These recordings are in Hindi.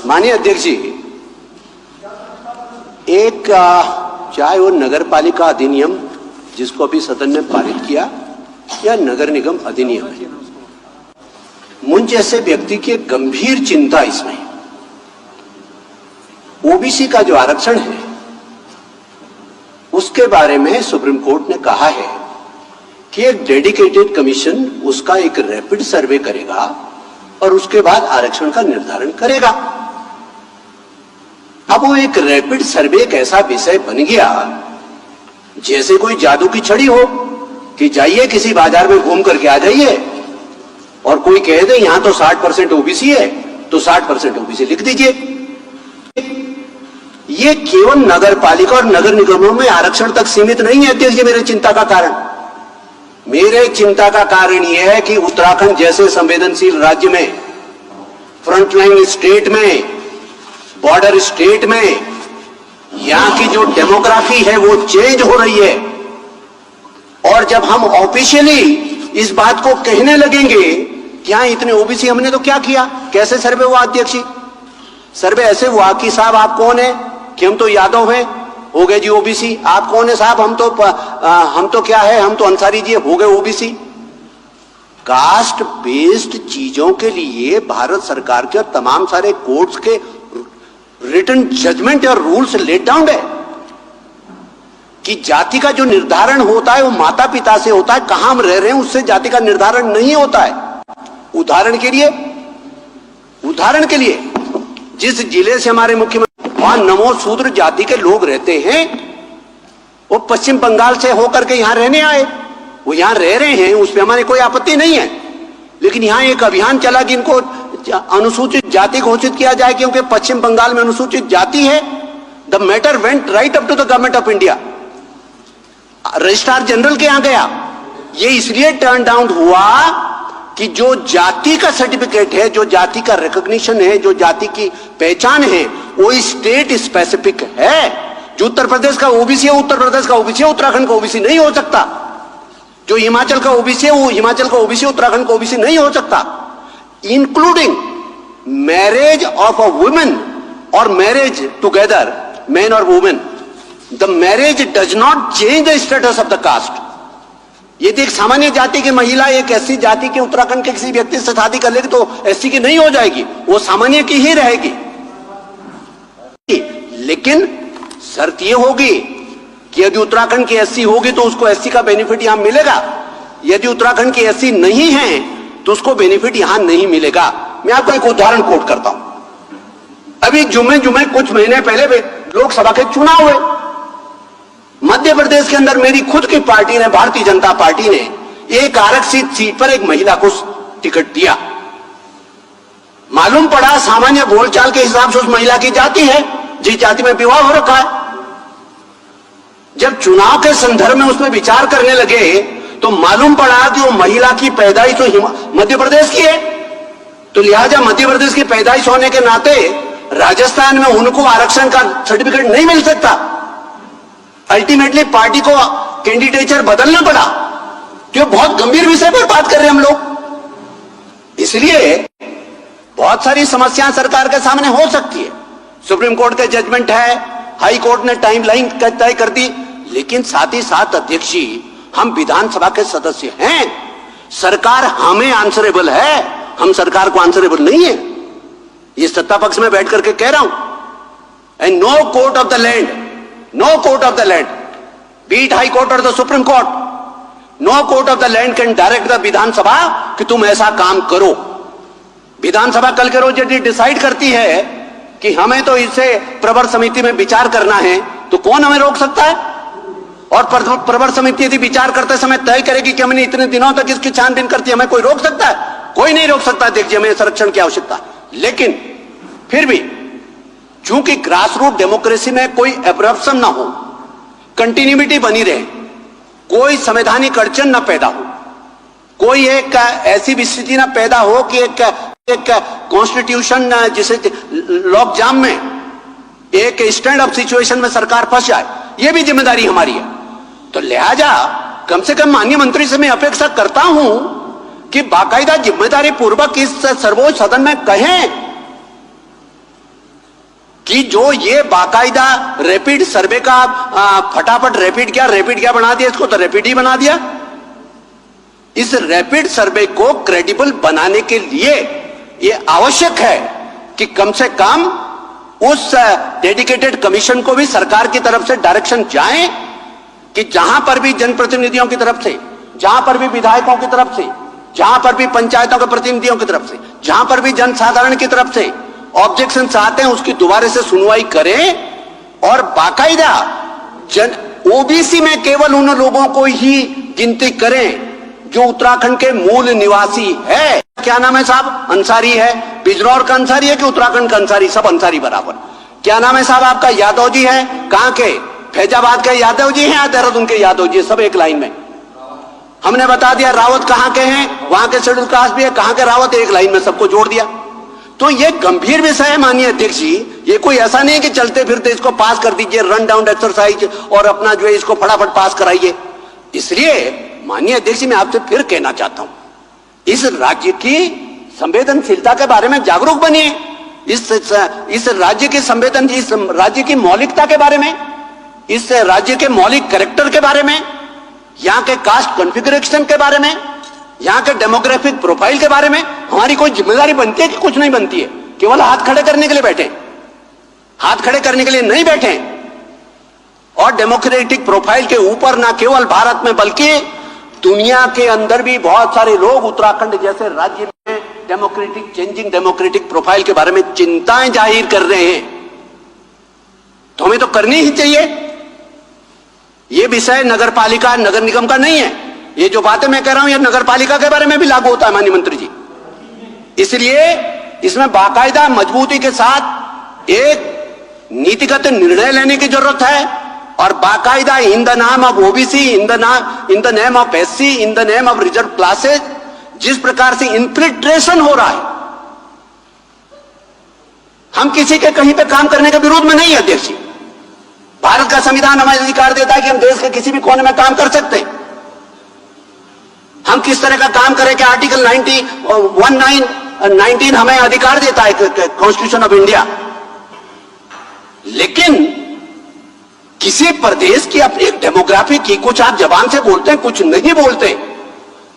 माननीय अध्यक्ष जी, एक चाहे वो नगर पालिका अधिनियम जिसको अभी सदन ने पारित किया या नगर निगम अधिनियम है, मुझ जैसे व्यक्ति की गंभीर चिंता इसमें ओबीसी का जो आरक्षण है उसके बारे में सुप्रीम कोर्ट ने कहा है कि एक डेडिकेटेड कमीशन उसका एक रैपिड सर्वे करेगा और उसके बाद आरक्षण का निर्धारण करेगा। अब वो एक रैपिड सर्वे एक ऐसा विषय बन गया जैसे कोई जादू की छड़ी हो कि जाइए किसी बाजार में घूम करके आ जाइए और कोई कह दे यहां तो 60% ओबीसी है तो 60% ओबीसी लिख दीजिए। ये केवल नगर पालिका और नगर निगमों में आरक्षण तक सीमित नहीं है अध्यक्ष जी। मेरे चिंता का कारण यह है कि उत्तराखंड जैसे संवेदनशील राज्य में, फ्रंटलाइन स्टेट में, बॉर्डर स्टेट में यहां की जो डेमोग्राफी है वो चेंज हो रही है। और जब हम ऑफिशियली इस बात को कहने लगेंगे कि यहां इतने ओबीसी, हमने तो क्या किया, कैसे सर्वे हुआ अध्यक्ष जी? सर्वे ऐसे हुआ कि साहब आप कौन है, कि हम तो यादव हैं, हो गए जी ओबीसी। आप कौन है साहब, हम तो क्या है, हम तो अंसारी जी, हो गए ओबीसी। कास्ट बेस्ड चीजों के लिए भारत सरकार के और तमाम सारे कोर्ट्स के रिटन जजमेंट और रूल्स लेट डाउन है कि जाति का जो निर्धारण होता है वो माता पिता से होता है, कहां हम रह रहे हैं उससे जाति का निर्धारण नहीं होता है। उदाहरण के लिए जिस जिले से हमारे मुख्यमंत्री वहां नमो शूद्र जाति के लोग रहते हैं, वो पश्चिम बंगाल से होकर के यहां रहने आए, वो यहां रह रहे हैं, उस पर हमारे कोई आपत्ति नहीं है। लेकिन यहां एक अभियान चला कि इनको अनुसूचित जाति घोषित किया जाए क्योंकि पश्चिम बंगाल में अनुसूचित जाति है। The matter went right up to the government of India, registrar general के यहां गया। ये इसलिए टर्न डाउन हुआ कि जो जाति का सर्टिफिकेट है, जो जाति का रिकॉग्निशन है, जो जाति की पहचान है, वो स्टेट स्पेसिफिक है। जो उत्तर प्रदेश का ओबीसी है, उत्तर प्रदेश का ओबीसी है, उत्तराखंड का ओबीसी नहीं हो सकता। जो हिमाचल का ओबीसी है, वो हिमाचल का ओबीसी, उत्तराखंड का ओबीसी नहीं हो सकता। Including marriage of a women और मैरिज टुगेदर, मैन और women, the marriage does not change the status of the caste. यदि एक सामान्य जाति की महिला एक एससी जाति के उत्तराखंड के किसी व्यक्ति से शादी कर लेगी तो एससी की नहीं हो जाएगी, वो सामान्य की ही रहेगी। लेकिन शर्त यह होगी कि यदि उत्तराखंड की एससी होगी तो उसको एससी का बेनिफिट यहां मिलेगा, यदि उत्तराखंड की एससी नहीं है तो उसको बेनिफिट यहां नहीं मिलेगा। मैं आपको एक उदाहरण कोट करता हूं। अभी जुमे कुछ महीने पहले लोकसभा के चुनाव हुए। मध्य प्रदेश के अंदर मेरी खुद की पार्टी ने, भारतीय जनता पार्टी ने, एक आरक्षित सीट पर एक महिला को टिकट दिया। मालूम पड़ा सामान्य बोलचाल के हिसाब से उस महिला की जाति है, जिस जाति में विवाह हो रखा है। जब चुनाव के संदर्भ में उसमें विचार करने लगे तो मालूम पड़ा कि वो महिला की पैदाइश तो मध्य प्रदेश की है, तो लिहाजा मध्य प्रदेश की पैदाइश होने के नाते राजस्थान में उनको आरक्षण का सर्टिफिकेट नहीं मिल सकता। अल्टीमेटली पार्टी को कैंडिडेचर बदलना पड़ा, क्यों? बहुत गंभीर विषय पर बात कर रहे हैं हम लोग। इसलिए बहुत सारी समस्याएं सरकार के सामने हो सकती है। सुप्रीम कोर्ट का जजमेंट है, हाई कोर्ट ने टाइमलाइन तय कर दी, लेकिन साथ ही साथ अध्यक्ष जी, हम विधानसभा के सदस्य हैं, सरकार हमें आंसरेबल है, हम सरकार को आंसरेबल नहीं है। ये सत्ता पक्ष में बैठ करके कह रहा हूं। And no court of the land, no court of the land, be it high court or the supreme court, no court of the land can direct the विधानसभा कि तुम ऐसा काम करो। विधानसभा कल के रोज यदि डिसाइड करती है कि हमें तो इसे प्रवर समिति में विचार करना है, तो कौन हमें रोक सकता है? और प्रवर समिति यदि विचार करते समय तय करेगी कि हमने इतने दिनों तक इसकी छानबीन करती है, हमें कोई रोक सकता है? कोई नहीं रोक सकता। देखिए, हमें संरक्षण की आवश्यकता, लेकिन फिर भी चूंकि ग्रास रूट डेमोक्रेसी में कोई एब्रप्शन ना हो, कंटिन्यूटी बनी रहे, कोई संवैधानिक अड़चन ना पैदा हो, कोई एक ऐसी स्थिति ना पैदा हो कि एक कॉन्स्टिट्यूशन जिसे लॉक जाम में, एक स्टैंड अप सिचुएशन में सरकार फंस जाए, यह भी जिम्मेदारी हमारी है। तो लिहाजा कम से कम माननीय मंत्री से मैं अपेक्षा करता हूं कि बाकायदा जिम्मेदारी पूर्वक इस सर्वोच्च सदन में कहें कि जो ये बाकायदा रैपिड सर्वे का फटाफट रैपिड क्या बना दिया, इसको तो रैपिड ही बना दिया। इस रैपिड सर्वे को क्रेडिबल बनाने के लिए ये आवश्यक है कि कम से कम उस डेडिकेटेड कमीशन को भी सरकार की तरफ से डायरेक्शन जाए कि जहां पर भी जनप्रतिनिधियों की तरफ से, जहां पर भी विधायकों की तरफ से, जहां पर भी पंचायतों के प्रतिनिधियों की तरफ से, जहां पर भी जनसाधारण की तरफ से ऑब्जेक्शन आते हैं, उसकी दोबारा से सुनवाई करें और बाकायदा ओबीसी में केवल उन लोगों को ही गिनती करें जो उत्तराखंड के मूल निवासी है। क्या नाम है साहब? अंसारी है। बिजनौर का अंसारी है कि उत्तराखंड का अंसारी? सब अंसारी बराबर। क्या नाम है साहब आपका? यादव जी है। कहां के? फैजाबाद के यादव जी हैं या देहरादून के यादव जी? सब एक लाइन में। हमने बता दिया रावत कहां के हैं, वहां के शेड्यूल कास्ट भी है, कहां के रावत, एक लाइन में सबको जोड़ दिया। तो ये गंभीर विषय है माननीय अध्यक्ष जी। ये कोई ऐसा नहीं है कि चलते फिरते इसको पास कर दीजिए, रन डाउन एक्सरसाइज और अपना जो है इसको फटाफट पास कराइए। इसलिए माननीय अध्यक्ष जी मैं आपसे फिर कहना चाहता हूं, इस राज्य की संवेदनशीलता के बारे में जागरूक बनिए, इस राज्य की इस राज्य की मौलिकता के बारे में, इस राज्य के मौलिक कैरेक्टर के बारे में, यहां के कास्ट कॉन्फ़िगरेशन के बारे में, यहां के डेमोग्राफिक प्रोफाइल के बारे में हमारी कोई जिम्मेदारी बनती है कि कुछ नहीं बनती है? केवल हाथ खड़े करने के लिए बैठे? हाथ खड़े करने के लिए नहीं बैठे। और डेमोक्रेटिक प्रोफाइल के ऊपर ना केवल भारत में बल्कि दुनिया के अंदर भी बहुत सारे लोग उत्तराखंड जैसे राज्य में चेंजिंग डेमोक्रेटिक प्रोफाइल के बारे में चिंताएं जाहिर कर रहे हैं। तो हमें तो करनी ही चाहिए। यह विषय नगर पालिका नगर निगम का नहीं है। ये जो बातें मैं कह रहा हूं ये नगर पालिका के बारे में भी लागू होता है माननीय मंत्री जी। इसलिए इसमें बाकायदा मजबूती के साथ एक नीतिगत निर्णय लेने की जरूरत है और बाकायदा इन द नाम of OBC, in the name of SC, in the name of reserve classes जिस प्रकार से इन्फिल्ट्रेशन हो रहा है, हम किसी के कहीं पे काम करने के विरोध में नहीं है अध्यक्ष जी। भारत का संविधान हमें अधिकार देता है कि हम देश के किसी भी कोने में काम कर सकते हैं। हम किस तरह का काम करें कि आर्टिकल 19 हमें अधिकार देता है कॉन्स्टिट्यूशन ऑफ इंडिया। लेकिन किसी प्रदेश की अपनी डेमोग्राफी की कुछ आप जबान से बोलते हैं, कुछ नहीं बोलते।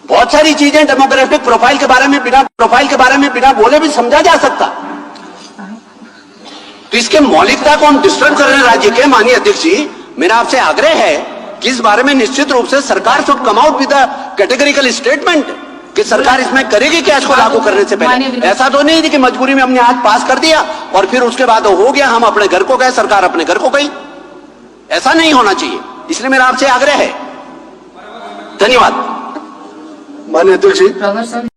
बहुत सारी चीजें डेमोग्राफिक प्रोफाइल के बारे में बिना बोले भी समझा जा सकता। तो इसके मौलिकता को हम डिस्टर्ब कर रहे हैं राज्य के। माननीय अध्यक्ष जी मेरा आपसे आग्रह है कि इस बारे में निश्चित रूप से सरकार should come out with a categorical statement कि सरकार इसमें करेगी क्या इसको लागू करने से पहले। ऐसा तो नहीं थी कि मजबूरी में हमने आज पास कर दिया और फिर उसके बाद हो गया, हम अपने घर को गए, सरकार अपने घर को गई। ऐसा नहीं होना चाहिए। इसलिए मेरा आपसे आग्रह है। धन्यवाद माननीय अध्यक्ष जी।